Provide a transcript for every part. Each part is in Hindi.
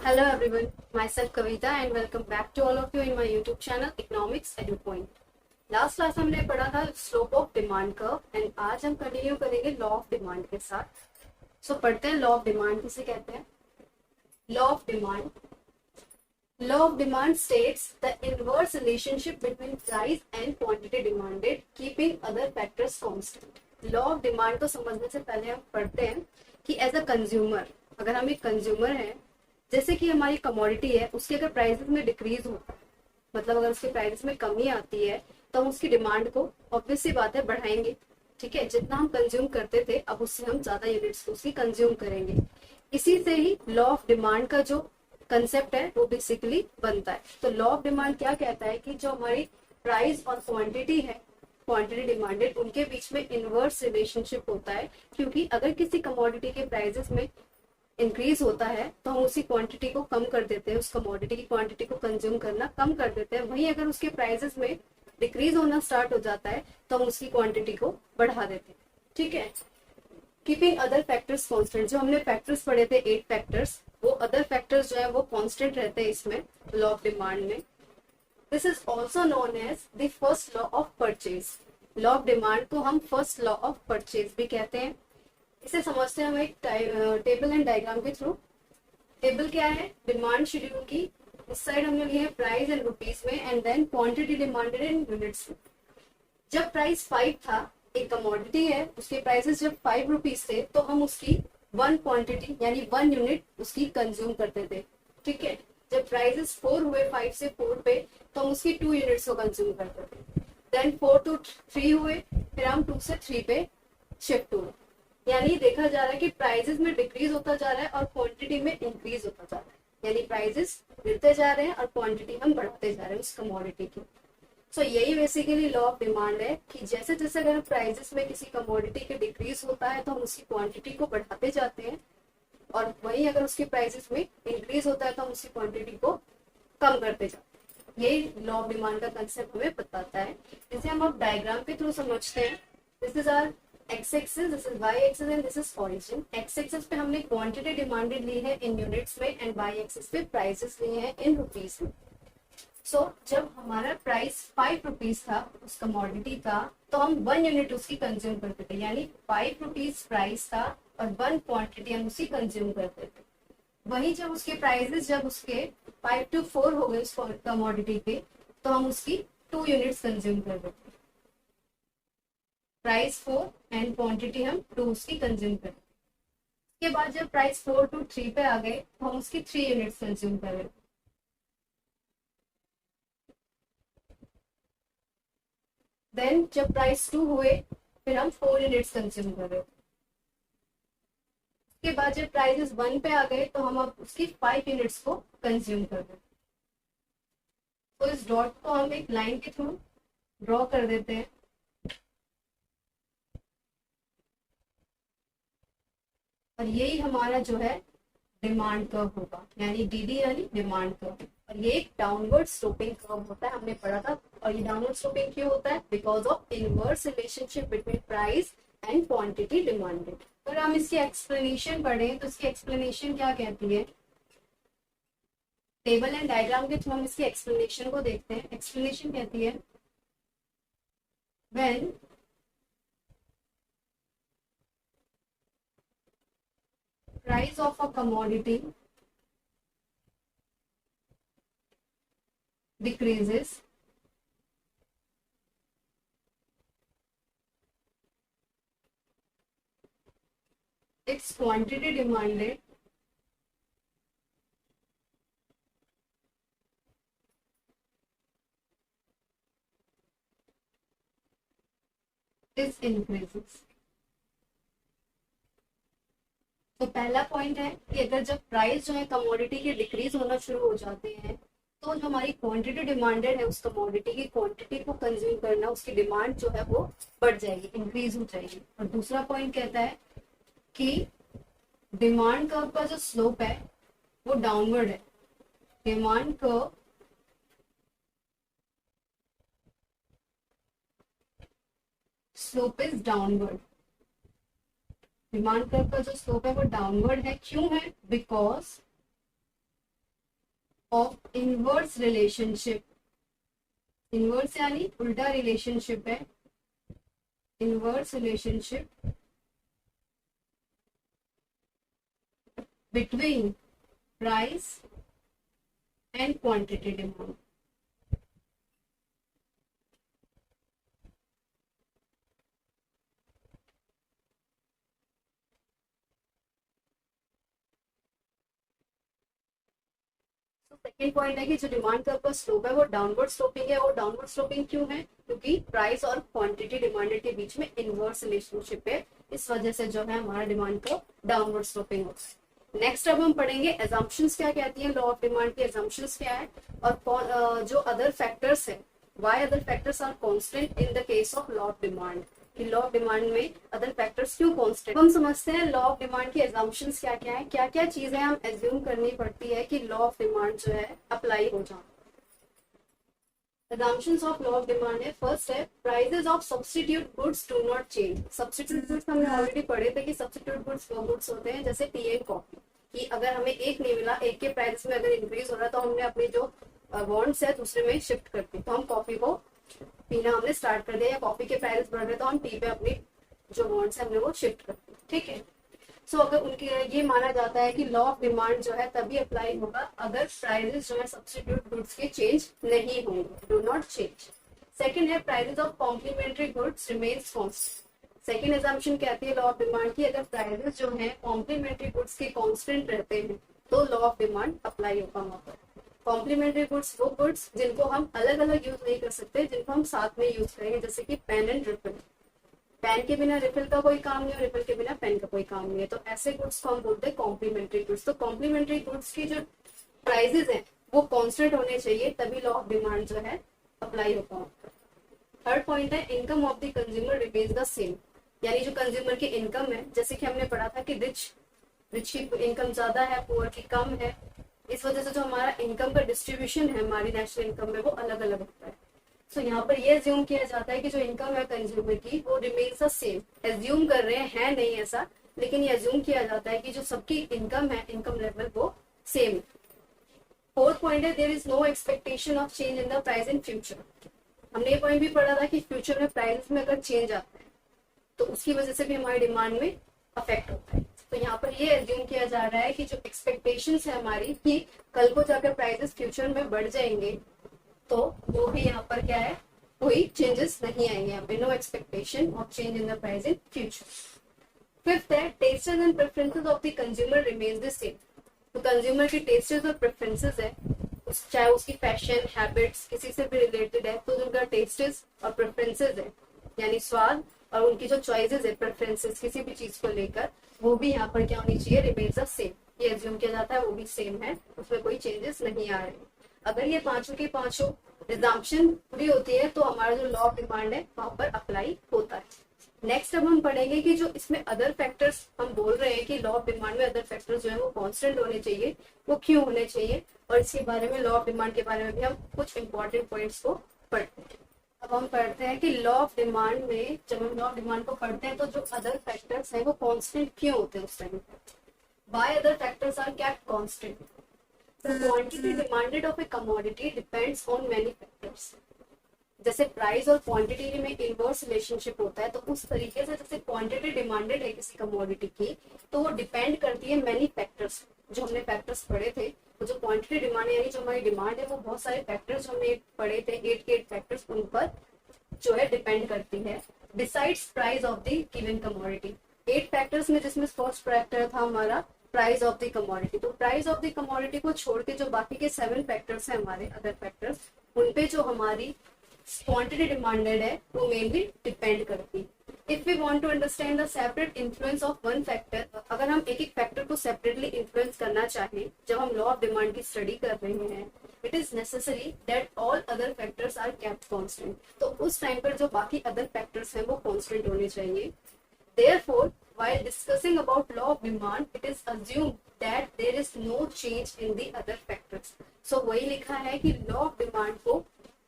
Hello everyone, myself Kavita and welcome back to all of you in my YouTube channel Economics EduPoint. Last class हमने पढ़ा था slope of demand curve and आज हम कंटिन्यू करेंगे लॉ ऑफ डिमांड के साथ. पढ़ते हैं लॉ ऑफ डिमांड किसे कहते हैं. Law of demand states the inverse relationship between price and quantity demanded keeping other factors constant. Law of demand को समझने से पहले हम पढ़ते हैं कि एज अ कंज्यूमर, अगर हम एक कंज्यूमर हैं, जैसे कि हमारी कमोडिटी है, उसके अगर प्राइसेस में डिक्रीज होता है, मतलब अगर उसके प्राइसेस में कमी आती है तो हम उसकी डिमांड को ऑब्वियस सी बात है बढ़ाएंगे. ठीक है, जितना हम कंज्यूम करते थे अब उससे हम ज्यादा यूनिट्स को उसकी कंज्यूम करेंगे. इसी से ही लॉ ऑफ डिमांड का जो कंसेप्ट है वो बेसिकली बनता है. तो लॉ ऑफ डिमांड क्या कहता है कि जो हमारी प्राइस और क्वांटिटी है, क्वांटिटी डिमांडेड, उनके बीच में इनवर्स रिलेशनशिप होता है. क्योंकि अगर किसी कमोडिटी के प्राइसेस में इंक्रीज होता है तो हम उसी क्वांटिटी को कम कर देते हैं, उस कमोडिटी की क्वांटिटी को कंज्यूम करना कम कर देते हैं. वहीं अगर उसके प्राइसेस में डिक्रीज होना स्टार्ट हो जाता है तो हम उसकी क्वांटिटी को बढ़ा देते हैं. ठीक है, कीपिंग अदर फैक्टर्स कांस्टेंट. जो हमने फैक्टर्स पढ़े थे 8 फैक्टर्स, वो अदर फैक्टर्स जो है वो कांस्टेंट रहते हैं इसमें लॉ ऑफ डिमांड में. This is also known as the first law of purchase. Law of demand को हम फर्स्ट लॉ ऑफ परचेज भी कहते हैं. इसे समझते हैं हम एक टेबल एंड डायग्राम के थ्रू. टेबल क्या है? डिमांड शेड्यूल की. इस साइड हमने लिए है प्राइस एंड रुपीस में and then quantity demanded in units में. जब प्राइस 5 था, एक कमोडिटी है, उसके प्राइसेस जब 5 रुपीज थे तो हम उसकी 1 क्वांटिटी यानी 1 यूनिट उसकी कंज्यूम करते थे. ठीक है, जब प्राइसेस 4 हुए 5 से 4 पे तो हम उसकी 2 यूनिट्स को कंज्यूम करते थे. देन 4 to 3 हुए, फिर हम 2 से 3 पे शिफ्ट हुए. यानी देखा जा रहा है कि प्राइसेस में डिक्रीज होता जा रहा है और क्वांटिटी में इंक्रीज होता जा रहा है. यानी प्राइसेस गिरते जा रहे हैं और क्वांटिटी हम बढ़ाते जा रहे हैं उस कमोडिटी की. सो यही बेसिकली लॉ ऑफ डिमांड है कि जैसे जैसे अगर प्राइसेस में किसी कमोडिटी के डिक्रीज होता है तो हम उसकी क्वांटिटी को बढ़ाते जाते हैं, और वहीं अगर उसके प्राइसेस में इंक्रीज होता है तो हम उसकी क्वांटिटी को कम करते जाते हैं. यही लॉ ऑफ डिमांड का कंसेप्ट हमें बताता है. इसे हम अब डायग्राम के थ्रू समझते हैं. This is our x axis, this is y axis and this is origin. X axis पे हमने क्वांटिटी डिमांडेड ली है इन यूनिट्स में एंड वाई एक्सिस पे प्राइसेस लिए हैं इन रुपीस में. जब हमारा प्राइस 5 रुपीज था उस कमोडिटी का तो हम 1 यूनिट उसकी कंज्यूम करते थे. यानी 5 रुपीज प्राइस था और 1 क्वांटिटी हम उसकी कंज्यूम करते थे. वही जब उसके प्राइसेस जब उसके 5 to 4 हो गए उस कमोडिटी पे तो हम उसकी 2 यूनिट्स कंज्यूम कर देते. प्राइस 4 एंड क्वांटिटी हम 2 उसकी कंज्यूम करें. उसके बाद जब प्राइस 4 to 3 पे आ गए तो हम उसकी 3 यूनिट्स कंज्यूम करें. देन जब प्राइस 2 हुए फिर हम 4 यूनिट्स कंज्यूम करें. उसके बाद जब प्राइसेस 1 पे आ गए तो हम अब उसकी 5 यूनिट्स को कंज्यूम कर रहे हैं. तो इस डॉट को हम एक लाइन के थ्रू ड्रॉ कर देते हैं. और यही हमारा जो है डिमांड कर्व होगा, यानी डीडी यानी डिमांड कर्व. और ये एक डाउनवर्ड स्लोपिंग कर्व होता है, हमने पढ़ा था. और ये डाउनवर्ड स्लोपिंग क्यों होता है? Because of inverse relationship between price and quantity demanded. अगर हम इसकी एक्सप्लेनेशन पढ़ें तो इसकी एक्सप्लेनेशन क्या कहती है? टेबल एंड डायग्राम के थ्रू हम इसकी एक्सप्लेनेशन को देखते हैं. एक्सप्लेनेशन कहती है when price of a commodity decreases, its quantity demanded is increases. तो पहला पॉइंट है कि अगर जब प्राइस जो है कमोडिटी के डिक्रीज होना शुरू हो जाते हैं तो जो हमारी क्वांटिटी डिमांडेड है उस कमोडिटी की क्वांटिटी को कंज्यूम करना, उसकी डिमांड जो है वो बढ़ जाएगी, इंक्रीज हो जाएगी. और दूसरा पॉइंट कहता है कि डिमांड कर्व का जो स्लोप है वो डाउनवर्ड है. Demand curve slope is downward. Demand curve का जो स्लोप है वो डाउनवर्ड है. क्यों है? Because of inverse relationship, inverse यानी उल्टा रिलेशनशिप है, inverse relationship between price and quantity demand. Second point है कि जो डिमांड का आपका स्लोप है वो डाउनवर्ड स्लोपिंग है। वो डाउनवर्ड स्लोपिंग क्यों है? क्योंकि प्राइस और क्वांटिटी डिमांडेड के बीच में इनवर्स रिलेशनशिप है, इस वजह से जो है हमारा डिमांड का डाउनवर्ड स्लोपिंग होता है। नेक्स्ट अब हम पढ़ेंगे एजम्पशंस क्या कहती हैं, लॉ ऑफ डिमांड की एजम्पशंस क्या है, और जो अदर फैक्टर्स है, why other factors are constant in the case of law of demand, कि लॉ ऑफ डिमांड में अदर फैक्टर्स क्यों कांस्टेंट। हम समझते हैं लॉ ऑफ डिमांड की एजम्पशंस क्या क्या है, क्या क्या चीजें हम एज्यूम करनी पड़ती है कि लॉ ऑफ डिमांड जो है अप्लाई हो जाए। Assumptions of law of demand है, फर्स्ट है prices of substitute goods do not change। substitute goods हमने ऑलरेडी पढ़े थे कि substitute goods वो goods होते हैं जैसे टी एंड कॉफी, कि अगर हमें एक नहीं मिला, एक के प्राइस में अगर इंक्रीज हो रहा है तो हमने अपनी जो वांट्स है दूसरे में शिफ्ट कर दी, तो हम कॉफी को पीना हमने स्टार्ट कर दिया, या कॉफी के प्राइस बढ़ रहे तो हम टी पे अपनी जो वांट्स है हमने वो शिफ्ट कर दी, ठीक है। सो अगर उनके ये माना जाता है कि लॉ ऑफ डिमांड जो है तभी अप्लाई होगा अगर प्राइसेस जो है सब्स्टिट्यूट गुड्स के चेंज नहीं होंगे, डू नॉट चेंज। सेकंड है prices of complementary goods remains constant. Second assumption कहती है लॉ ऑफ डिमांड की अगर प्राइसेस जो है कॉम्प्लीमेंट्री गुड्स के कांस्टेंट रहते हैं तो लॉ ऑफ डिमांड अप्लाई होगा वहां पर। कॉम्प्लीमेंट्री गुड्स वो गुड्स जिनको हम अलग अलग यूज नहीं कर सकते, जिनको हम साथ में यूज करेंगे, जैसे कि पेन एंड रिफिल, पेन के बिना रिफिल का कोई काम नहीं और रिफिल के बिना पेन का कोई काम नहीं है, तो ऐसे गुड्स को हम बोलते हैं कॉम्प्लीमेंट्री गुड्स। तो कॉम्प्लीमेंट्री गुड्स की जो प्राइसेस हैं वो कांस्टेंट होने चाहिए, तभी लॉ ऑफ डिमांड जो है अप्लाई होगा। थर्ड पॉइंट है income of the consumer remains the same, यानी जो कंज्यूमर की इनकम है, जैसे कि हमने पढ़ा था कि रिच की इनकम ज्यादा है, पुअर की कम है, इस वजह से जो हमारा इनकम का डिस्ट्रीब्यूशन है हमारी नेशनल इनकम में वो अलग अलग होता है। सो यहाँ पर ये एज्यूम किया जाता है कि जो इनकम है कंज्यूमर की वो रिमेन्स द सेम। एज्यूम कर रहे हैं, है नहीं ऐसा, लेकिन ये एज्यूम किया जाता है कि जो सबकी इनकम है, इनकम लेवल वो सेम है। फोर्थ पॉइंट है there is no expectation of change in the price in future. हमने ये पॉइंट भी पढ़ा था कि फ्यूचर में प्राइस में अगर चेंज आता है तो उसकी वजह से भी हमारी डिमांड में अफेक्ट होता है। तो यहाँ पर ये एज्यूम किया जा रहा है कि जो एक्सपेक्टेशंस है हमारी कि कल को जाकर प्राइसेस फ्यूचर में बढ़ जाएंगे, तो वो भी यहाँ पर क्या है, कोई चेंजेस नहीं आएंगे, यहाँ पे no expectation of change in the price in future. Fifth है tastes and preferences of the consumer remains the same. तो कंज्यूमर की टेस्ट्स और प्रेफरेंसेस है, चाहे उसकी फैशन हैबिट्स किसी से भी रिलेटेड है, तो उनका टेस्ट्स और प्रेफरेंसेस है यानी स्वाद और उनकी जो चॉइसेस है, प्रेफरेंसेस किसी भी चीज को लेकर, वो भी यहाँ पर क्या होनी चाहिए, रिमेन्स द सेम। ये एज्यूम किया जाता है वो भी सेम है, उसमें कोई चेंजेस नहीं आ रहे। अगर ये पांचों की पांचों एग्जाम्पशन पूरी होती है तो हमारा जो लॉ ऑफ डिमांड है वहां पर अप्लाई होता है। नेक्स्ट अब हम पढ़ेंगे कि जो इसमें अदर फैक्टर्स हम बोल रहे हैं कि लॉ ऑफ डिमांड में अदर फैक्टर्स जो है वो कांस्टेंट होने चाहिए, वो क्यों होने चाहिए, और इसके बारे में लॉ ऑफ डिमांड के बारे में भी हम कुछ इंपॉर्टेंट पॉइंट्स को पढ़ते हैं। अब हम पढ़ते हैं कि लॉ ऑफ डिमांड में जब हम लॉ ऑफ डिमांड को पढ़ते हैं तो जो अदर फैक्टर्स हैं वो कांस्टेंट क्यों होते हैं उस टाइम पे, why other factors are kept constant. The quantity demanded of a commodity depends on many factors। जैसे प्राइस और क्वांटिटी में इनवर्स रिलेशनशिप होता है, तो उस तरीके से जैसे क्वांटिटी डिमांडेड है किसी कमोडिटी की तो वो डिपेंड करती है मैनी फैक्टर्स। जो हमने फैक्टर्स पढ़े थे, तो जो क्वांटिटी डिमांड यानी जो हमारी डिमांड है वो बहुत सारे फैक्टर्स हमने पढ़े थे, 8 के 8 फैक्टर्स, उन पर जो है डिपेंड करती है। Decides price of the given commodity, 8 factors में जिसमें फर्स्ट फैक्टर था हमारा प्राइस ऑफ द कमोडिटी। तो प्राइस ऑफ द कमोडिटी को छोड़ के जो बाकी के 7 फैक्टर्स हैं हमारे अदर फैक्टर्स, उन पे जो हमारी क्वांटिटी डिमांडेड है वो मेनली डिपेंड करती है। If we want to understand the separate influence of one factor, अगर हम एक एक फैक्टर को सेपरेटली इन्फ्लुएंस करना चाहें जब हम लॉ ऑफ डिमांड की स्टडी कर रहे हैं, it is necessary that all other factors are kept constant. तो उस टाइम पर जो बाकी अदर फैक्टर्स हैं वो कांस्टेंट होने चाहिए। Therefore, while discussing about law of demand, it is assumed that there is no change in the other factors. So वही लिखा है कि law of demand को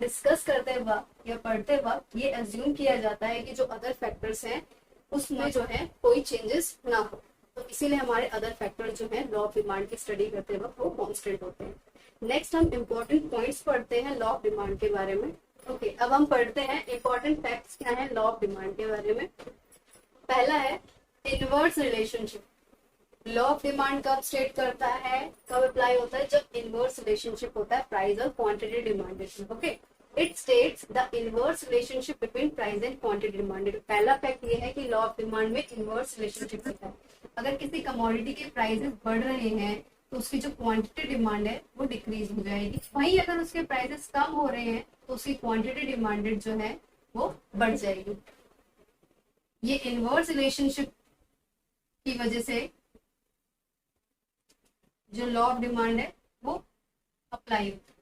डिस्कस करते वक्त या पढ़ते वक्त ये एज्यूम किया जाता है कि जो अदर फैक्टर्स हैं उसमें जो है कोई चेंजेस ना हो, तो इसीलिए हमारे अदर फैक्टर जो है लॉ ऑफ डिमांड की स्टडी करते वक्त वो कांस्टेंट होते हैं। नेक्स्ट हम इम्पोर्टेंट पॉइंट्स पढ़ते हैं लॉ ऑफ डिमांड के बारे में। ओके, अब हम पढ़ते हैं इम्पोर्टेंट फैक्ट्स क्या है लॉ ऑफ डिमांड के बारे में। पहला है inverse relationship. Law of demand कब स्टेट करता है, कब अप्लाई होता है, जब इनवर्स रिलेशनशिप होता है प्राइस और क्वांटिटी डिमांडेड में। Okay, it states the inverse relationship between price and quantity demanded. पहला फैक्ट ये है कि लॉ ऑफ डिमांड में इनवर्स रिलेशनशिप होता है। अगर किसी कमोडिटी के प्राइसेस बढ़ रहे हैं तो उसकी जो क्वांटिटी डिमांड है वो डिक्रीज हो जाएगी, वहीं अगर उसके प्राइसेस कम हो रहे हैं तो उसकी क्वांटिटी डिमांडेड जो है वो बढ़ जाएगी। ये इनवर्स रिलेशनशिप की वजह से जो लॉ ऑफ डिमांड है वो अप्लाई होता है।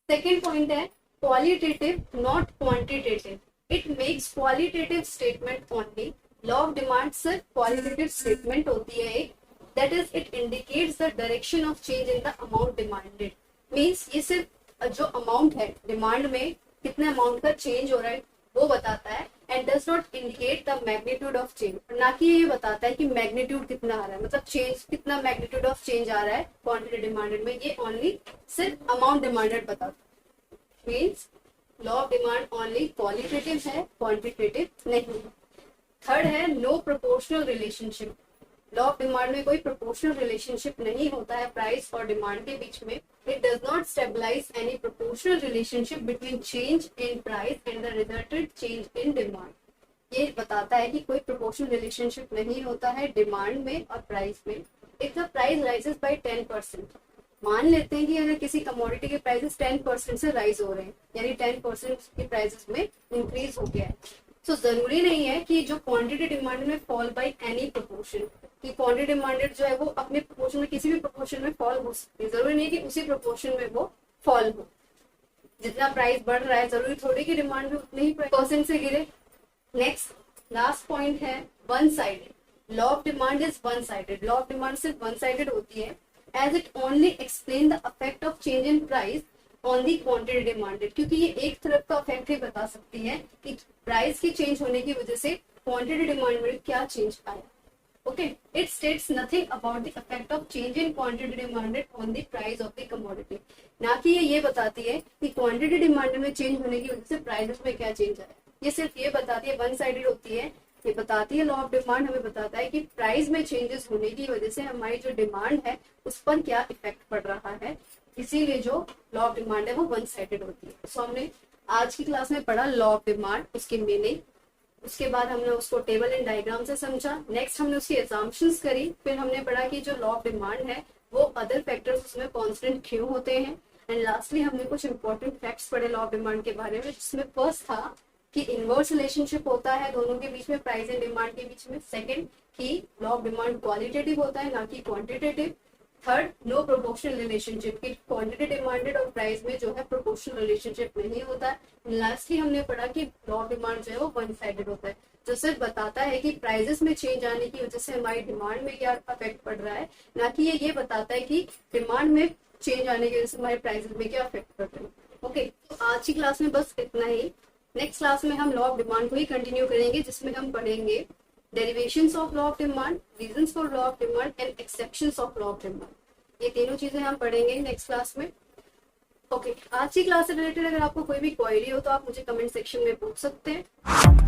सेकेंड पॉइंट है qualitative not quantitative. It makes qualitative statement only. Law of demand सिर्फ क्वालिटेटिव स्टेटमेंट होती है एक, that is it indicates the direction of change in the amount demanded. Means ये सिर्फ जो अमाउंट है डिमांड में कितने अमाउंट का चेंज हो रहा है वो बताता है, and does not indicate the magnitude of change. ना कि ये बताता है कि मैग्नीट्यूड कितना आ रहा है, मतलब चेंज कितना मैग्नीट्यूड ऑफ चेंज आ रहा है क्वांटिटी डिमांडेड में। ये ओनली सिर्फ अमाउंट डिमांडेड बताता है। Means law of demand only qualitative है, क्वांटिटेटिव नहीं। थर्ड है no proportional relationship. Law of demand में कोई प्रोपोर्शनल रिलेशनशिप नहीं होता है प्राइस और डिमांड के बीच में। It does not stabilize any proportional relationship between change in price and the resulted change in demand. ये बताता है कि कोई प्रोपोर्शनल रिलेशनशिप नहीं होता है डिमांड में और प्राइस में। If the price rises by 10%, मान लेते हैं कि अगर किसी कमोडिटी के प्राइसेस 10% से राइज हो रहे हैं, यानी 10% के प्राइसेस में इंक्रीज हो गया है, तो जरूरी नहीं है कि जो क्वांटिटी डिमांड में फॉल बाय एनी प्रोपोर्शन, कि क्वांटिटी डिमांडेड जो है वो अपने प्रोपोर्शन में किसी भी प्रोपोर्शन में फॉल हो सकती है। जरूरी नहीं है कि उसी प्रोपोर्शन में वो फॉल हो। जितना प्राइस बढ़ रहा है जरूरी थोड़ी की डिमांड भी उतने ही परसेंट से गिरे। नेक्स्ट लास्ट पॉइंट है one sided. Law of demand is one sided. Law of demand सिर्फ वन साइडेड होती है, as it only explain the effect of change in price on the quantity demanded. क्योंकि ये एक तरफ का इफेक्ट ही बता सकती है कि प्राइस की चेंज होने की वजह से क्वांटिटी डिमांड में क्या चेंज आया। Okay, it states nothing about the effect of change in quantity demanded on the price of the commodity. ना कि ये बताती है कि क्वांटिटी डिमांड में चेंज होने की वजह से प्राइसेस में क्या चेंज आया। ये सिर्फ ये बताती है, वन साइडेड होती है। ये बताती है लॉ ऑफ डिमांड हमें बताता है कि प्राइस में चेंजेस होने की वजह से हमारी जो डिमांड है उस पर क्या इफेक्ट पड़ रहा है। इसीलिए जो लॉ ऑफ डिमांड है वो वन साइडेड होती है। सो हमने आज की क्लास में पढ़ा लॉ ऑफ डिमांड, उसकी मीनिंग, उसके बाद हमने उसको टेबल एंड डायग्राम से समझा। नेक्स्ट हमने उसकी एग्जाम्पशंस करी, फिर हमने पढ़ा कि जो लॉ ऑफ डिमांड है वो अदर फैक्टर्स उसमें कॉन्स्टेंट क्यों होते हैं, एंड लास्टली हमने कुछ इंपॉर्टेंट फैक्ट्स पढ़े लॉ ऑफ डिमांड के बारे में, जिसमें फर्स्ट था कि इनवर्स रिलेशनशिप होता है दोनों के बीच में, प्राइस एंड डिमांड के बीच में। सेकंड कि लॉ ऑफ डिमांड क्वालिटेटिव होता है ना कि quantitative. Third no proportional relationship, की क्वांटिटी डिमांडेड और प्राइस में जो है प्रोपोर्शनल रिलेशनशिप नहीं होता है। लास्टली हमने पढ़ा कि लॉ ऑफ डिमांड जो है वो वन साइडेड होता है, जो सिर्फ बताता है कि प्राइसेस में चेंज आने की वजह से हमारी डिमांड में क्या इफेक्ट पड़ रहा है, ना कि ये बताता है कि डिमांड में चेंज आने की वजह से हमारे प्राइसेस में क्या इफेक्ट पड़ रहे हैं। ओके, तो आज की क्लास में बस इतना ही। नेक्स्ट क्लास में हम लॉ ऑफ डिमांड को ही कंटिन्यू करेंगे, जिसमें हम पढ़ेंगे derivations of law of demand, reasons for law of demand and exceptions of law of demand. ये तीनों चीजें हम पढ़ेंगे नेक्स्ट क्लास में। ओके, आज की क्लास से रिलेटेड अगर आपको कोई भी क्वेरी हो तो आप मुझे कमेंट सेक्शन में पूछ सकते हैं।